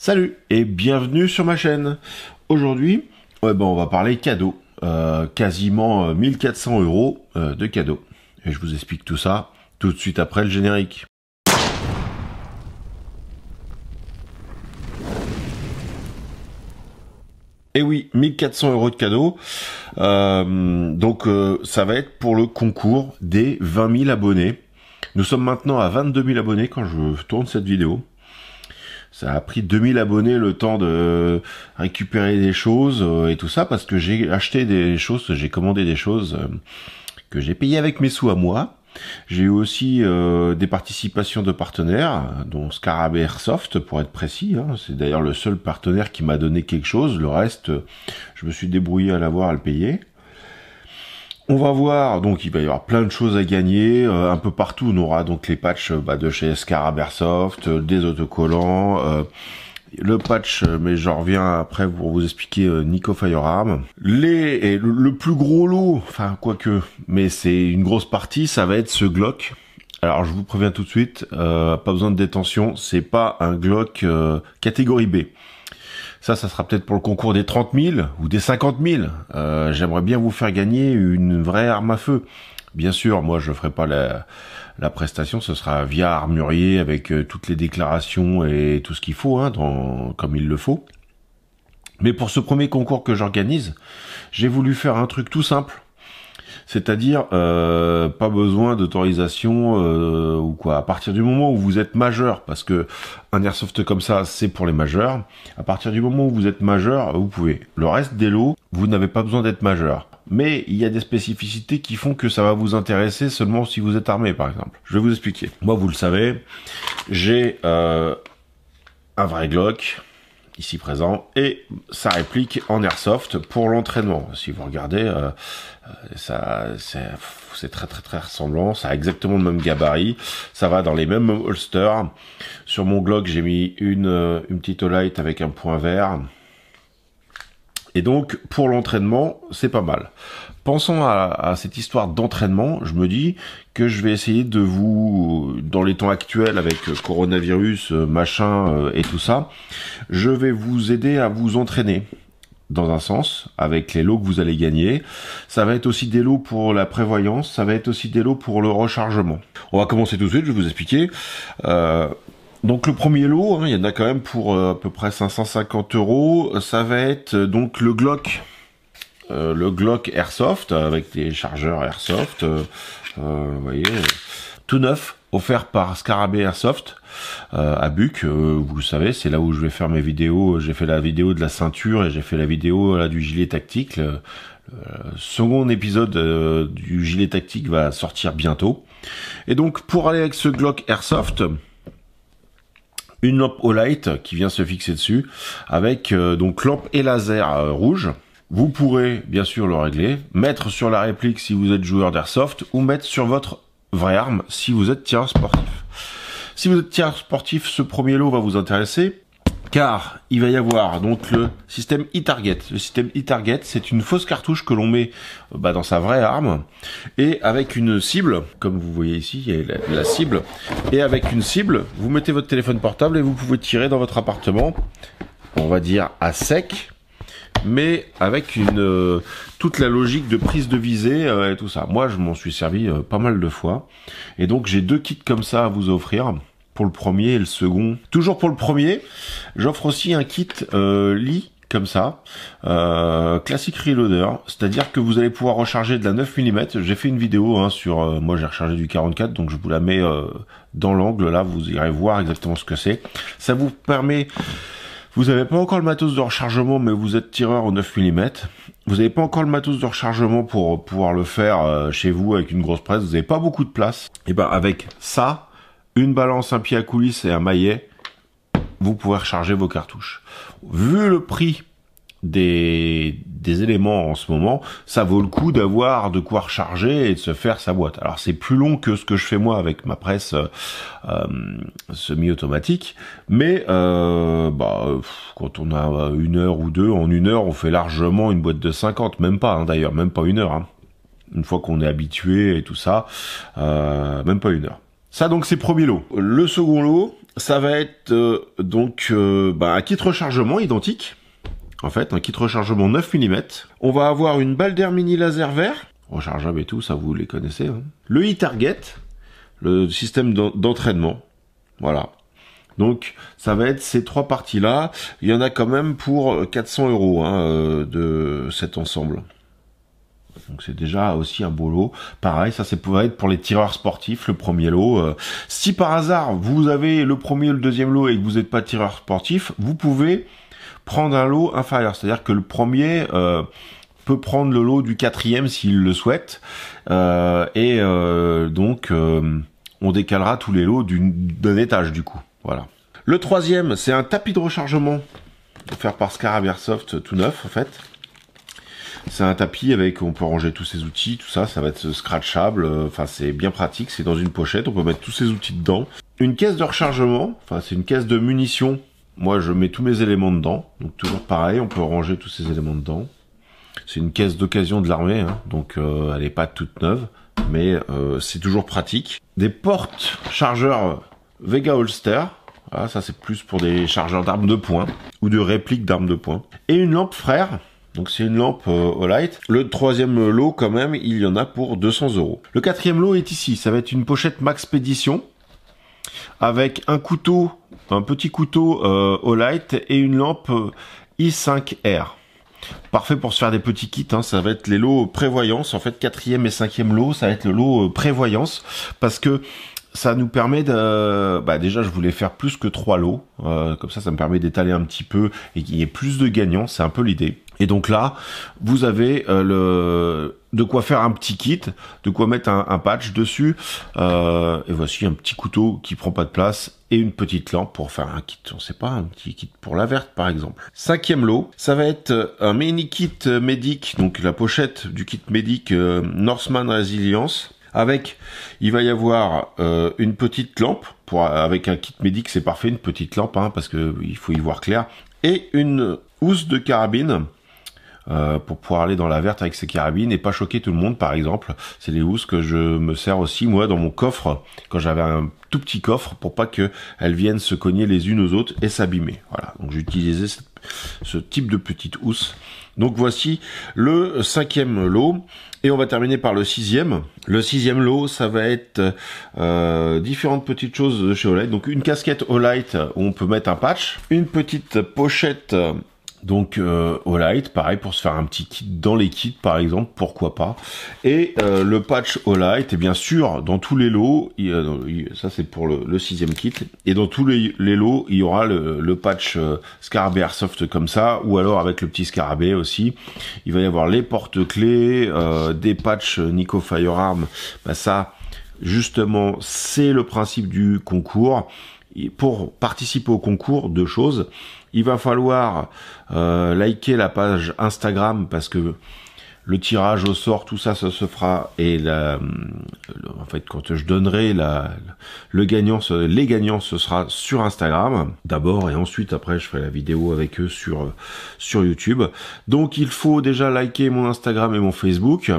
Salut et bienvenue sur ma chaîne. Aujourd'hui, on va parler cadeaux. Quasiment 1400 € de cadeaux. Et je vous explique tout ça tout de suite après le générique. Et oui, 1400 € de cadeaux. Ça va être pour le concours des 20 000 abonnés. Nous sommes maintenant à 22 000 abonnés quand je tourne cette vidéo. Ça a pris 2000 abonnés le temps de récupérer des choses et tout ça parce que j'ai acheté des choses, j'ai commandé des choses que j'ai payées avec mes sous à moi. J'ai eu aussi des participations de partenaires, dont Scarabée Airsoft pour être précis. C'est d'ailleurs le seul partenaire qui m'a donné quelque chose. Le reste, je me suis débrouillé à l'avoir, à le payer. On va voir, donc il va y avoir plein de choses à gagner, un peu partout. On aura donc les patchs de chez Scarabée Airsoft, des autocollants, le patch, mais j'en reviens après pour vous expliquer Nico Firearm. Le plus gros lot, enfin quoique, mais c'est une grosse partie, ça va être ce Glock. Alors je vous préviens tout de suite, pas besoin de détention, c'est pas un Glock catégorie B. Ça sera peut-être pour le concours des 30 000 ou des 50 000. J'aimerais bien vous faire gagner une vraie arme à feu. Bien sûr, moi je ferai pas la prestation, ce sera via Armurier avec toutes les déclarations et tout ce qu'il faut, comme il le faut. Mais pour ce premier concours que j'organise, j'ai voulu faire un truc tout simple. C'est-à-dire, pas besoin d'autorisation ou quoi. À partir du moment où vous êtes majeur, parce que un airsoft comme ça, c'est pour les majeurs. À partir du moment où vous êtes majeur, vous pouvez. Le reste des lots, vous n'avez pas besoin d'être majeur. Mais il y a des spécificités qui font que ça va vous intéresser seulement si vous êtes armé, par exemple. Je vais vous expliquer. Moi, vous le savez, j'ai un vrai Glock, ici présent, et sa réplique en airsoft pour l'entraînement. Si vous regardez, c'est très ressemblant, ça a exactement le même gabarit, ça va dans les mêmes holsters. Sur mon Glock, j'ai mis une petite Olight avec un point vert. Et donc, pour l'entraînement, c'est pas mal. Pensons à cette histoire d'entraînement, je me dis que je vais essayer de vous, dans les temps actuels avec coronavirus, machin et tout ça, je vais vous aider à vous entraîner dans un sens, avec les lots que vous allez gagner. Ça va être aussi des lots pour la prévoyance, ça va être aussi des lots pour le rechargement. On va commencer tout de suite, je vais vous expliquer. Donc le premier lot, il y en a quand même pour à peu près 550 €. Ça va être donc le Glock Airsoft avec des chargeurs Airsoft, vous voyez, tout neuf, offert par Scarabée Airsoft à Buc. Vous le savez, c'est là où je vais faire mes vidéos. J'ai fait la vidéo de la ceinture et j'ai fait la vidéo là du gilet tactique. Le second épisode du gilet tactique va sortir bientôt. Et donc pour aller avec ce Glock Airsoft, une lampe Olight qui vient se fixer dessus, avec donc lampe et laser rouge. Vous pourrez bien sûr le régler, mettre sur la réplique si vous êtes joueur d'airsoft, ou mettre sur votre vraie arme si vous êtes tireur sportif. Si vous êtes tireur sportif, ce premier lot va vous intéresser, car il va y avoir donc le système e-target. Le système e-target, c'est une fausse cartouche que l'on met dans sa vraie arme, et avec une cible, comme vous voyez ici, il y a la cible, et avec une cible, vous mettez votre téléphone portable et vous pouvez tirer dans votre appartement, on va dire à sec, mais avec toute la logique de prise de visée et tout ça. Moi, je m'en suis servi pas mal de fois, et donc j'ai deux kits comme ça à vous offrir, pour le premier et le second. Toujours pour le premier, j'offre aussi un kit lit comme ça, classique reloader, c'est-à-dire que vous allez pouvoir recharger de la 9 mm. J'ai fait une vidéo sur, moi j'ai rechargé du 44, donc je vous la mets dans l'angle, là vous irez voir exactement ce que c'est. Ça vous permet, vous n'avez pas encore le matos de rechargement, mais vous êtes tireur au 9 mm. Vous n'avez pas encore le matos de rechargement pour pouvoir le faire chez vous avec une grosse presse, vous n'avez pas beaucoup de place. Et ben avec ça, une balance, un pied à coulisse et un maillet, vous pouvez recharger vos cartouches. Vu le prix des éléments en ce moment, ça vaut le coup d'avoir de quoi recharger et de se faire sa boîte. Alors c'est plus long que ce que je fais moi avec ma presse semi-automatique, mais quand on a une heure ou deux, en une heure on fait largement une boîte de 50, même pas d'ailleurs, même pas une heure. Une fois qu'on est habitué et tout ça, même pas une heure. Ça donc c'est premier lot. Le second lot, ça va être un kit rechargement identique. En fait, un kit rechargement 9 mm. On va avoir une balle d'air mini laser vert, rechargeable et tout, ça vous les connaissez. Hein. Le e-target, le système d'entraînement. Voilà. Donc, ça va être ces trois parties-là. Il y en a quand même pour 400 € hein, de cet ensemble. Donc c'est déjà aussi un beau lot. Pareil, ça c'est pour être pour les tireurs sportifs, le premier lot. Si par hasard, vous avez le premier ou le deuxième lot et que vous n'êtes pas tireur sportif, vous pouvez prendre un lot inférieur. C'est-à-dire que le premier peut prendre le lot du quatrième s'il le souhaite. Donc, on décalera tous les lots d'un étage du coup. Voilà. Le troisième, c'est un tapis de rechargement offert par Scarab Airsoft tout neuf en fait. C'est un tapis avec, on peut ranger tous ses outils, tout ça, ça va être scratchable, enfin c'est bien pratique, c'est dans une pochette, on peut mettre tous ses outils dedans. Une caisse de rechargement, enfin c'est une caisse de munitions, moi je mets tous mes éléments dedans, donc toujours pareil, on peut ranger tous ces éléments dedans. C'est une caisse d'occasion de l'armée, hein, donc elle n'est pas toute neuve, mais c'est toujours pratique. Des portes chargeurs Vega Holster, voilà, ça c'est plus pour des chargeurs d'armes de poing, ou de répliques d'armes de poing. Et une lampe frère. Donc c'est une lampe Olight. Le troisième lot quand même, il y en a pour 200 €. Le quatrième lot est ici, ça va être une pochette Maxpédition avec un couteau, un petit couteau Olight et une lampe i5R. Parfait pour se faire des petits kits, hein. Ça va être les lots prévoyance. En fait, quatrième et cinquième lot, ça va être le lot prévoyance parce que ça nous permet de... déjà, je voulais faire plus que 3 lots. Comme ça me permet d'étaler un petit peu et qu'il y ait plus de gagnants. C'est un peu l'idée. Et donc là, vous avez de quoi faire un petit kit, de quoi mettre un patch dessus. Et voici un petit couteau qui prend pas de place et une petite lampe pour faire un kit, on sait pas, un petit kit pour la verte par exemple. Cinquième lot, ça va être un mini kit médic, donc la pochette du kit médic Norseman Resilience. Avec, il va y avoir une petite lampe, avec un kit médic c'est parfait, une petite lampe, hein, parce que il faut y voir clair, et une housse de carabine, pour pouvoir aller dans la verte avec ses carabines et pas choquer tout le monde par exemple. C'est les housses que je me sers aussi moi dans mon coffre, quand j'avais un tout petit coffre, pour pas que elles viennent se cogner les unes aux autres et s'abîmer. Voilà, donc j'utilisais ce type de petite housse. Donc voici le cinquième lot. Et on va terminer par le sixième. Le sixième lot, ça va être différentes petites choses de chez Olight. Donc une casquette Olight où on peut mettre un patch. Une petite pochette Olight, pareil pour se faire un petit kit dans les kits par exemple, pourquoi pas. Et le patch Olight, et bien sûr dans tous les lots, ça c'est pour le sixième kit, et dans tous les lots il y aura le patch Scarabée Airsoft comme ça, ou alors avec le petit Scarabée aussi. Il va y avoir les porte-clés, des patchs Nico Firearm, ça justement c'est le principe du concours. Pour participer au concours, deux choses. Il va falloir liker la page Instagram parce que le tirage au sort, tout ça, ça se fera. Et en fait, quand je donnerai les gagnants, ce sera sur Instagram d'abord, et ensuite après je ferai la vidéo avec eux sur YouTube. Donc il faut déjà liker mon Instagram et mon Facebook.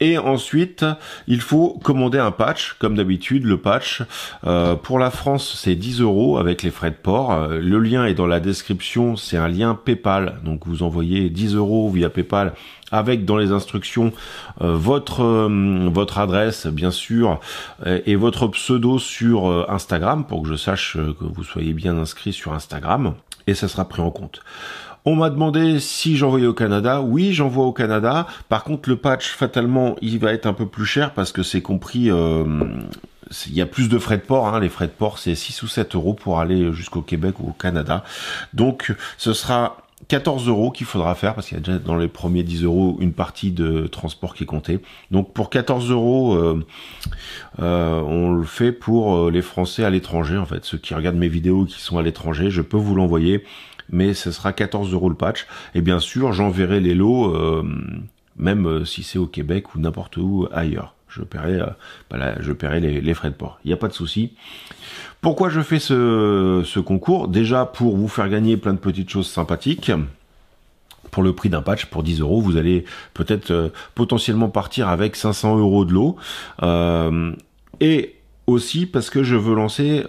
Et ensuite, il faut commander un patch, comme d'habitude, le patch. Pour la France, c'est 10 € avec les frais de port. Le lien est dans la description, c'est un lien PayPal. Donc vous envoyez 10 € via PayPal avec dans les instructions votre adresse, bien sûr, et votre pseudo sur Instagram pour que je sache que vous soyez bien inscrit sur Instagram. Et ça sera pris en compte. On m'a demandé si j'envoyais au Canada. Oui, j'envoie au Canada. Par contre, le patch, fatalement, il va être un peu plus cher parce que c'est compris... il y a plus de frais de port. Hein. Les frais de port, c'est 6 ou 7 € pour aller jusqu'au Québec ou au Canada. Donc, ce sera 14 € qu'il faudra faire parce qu'il y a déjà dans les premiers 10 € une partie de transport qui est comptée. Donc, pour 14 €, on le fait pour les Français à l'étranger. En fait, ceux qui regardent mes vidéos qui sont à l'étranger, je peux vous l'envoyer. Mais ce sera 14 € le patch. Et bien sûr, j'enverrai les lots, même si c'est au Québec ou n'importe où ailleurs. Je paierai les frais de port. Il n'y a pas de souci. Pourquoi je fais ce concours? Déjà pour vous faire gagner plein de petites choses sympathiques. Pour le prix d'un patch, pour 10 €, vous allez peut-être potentiellement partir avec 500 € de lot. Et Aussi parce que je veux lancer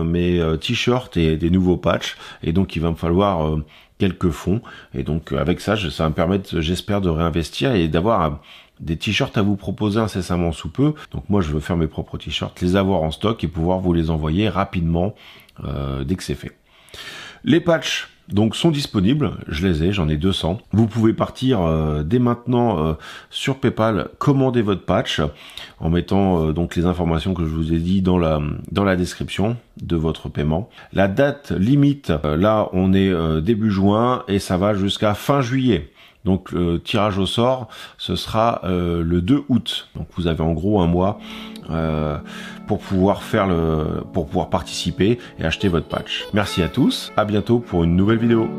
mes t-shirts et des nouveaux patchs, et donc il va me falloir quelques fonds, et donc avec ça, ça va me permettre, j'espère, de réinvestir et d'avoir des t-shirts à vous proposer incessamment sous peu. Donc moi je veux faire mes propres t-shirts, les avoir en stock et pouvoir vous les envoyer rapidement dès que c'est fait. Les patchs donc sont disponibles, je les ai, j'en ai 200. Vous pouvez partir dès maintenant sur PayPal, commander votre patch en mettant donc les informations que je vous ai dit dans la description de votre paiement. La date limite, là on est début juin et ça va jusqu'à fin juillet. Donc le tirage au sort, ce sera le 2 août. Donc vous avez en gros un mois pour pouvoir participer et acheter votre patch. Merci à tous, à bientôt pour une nouvelle vidéo.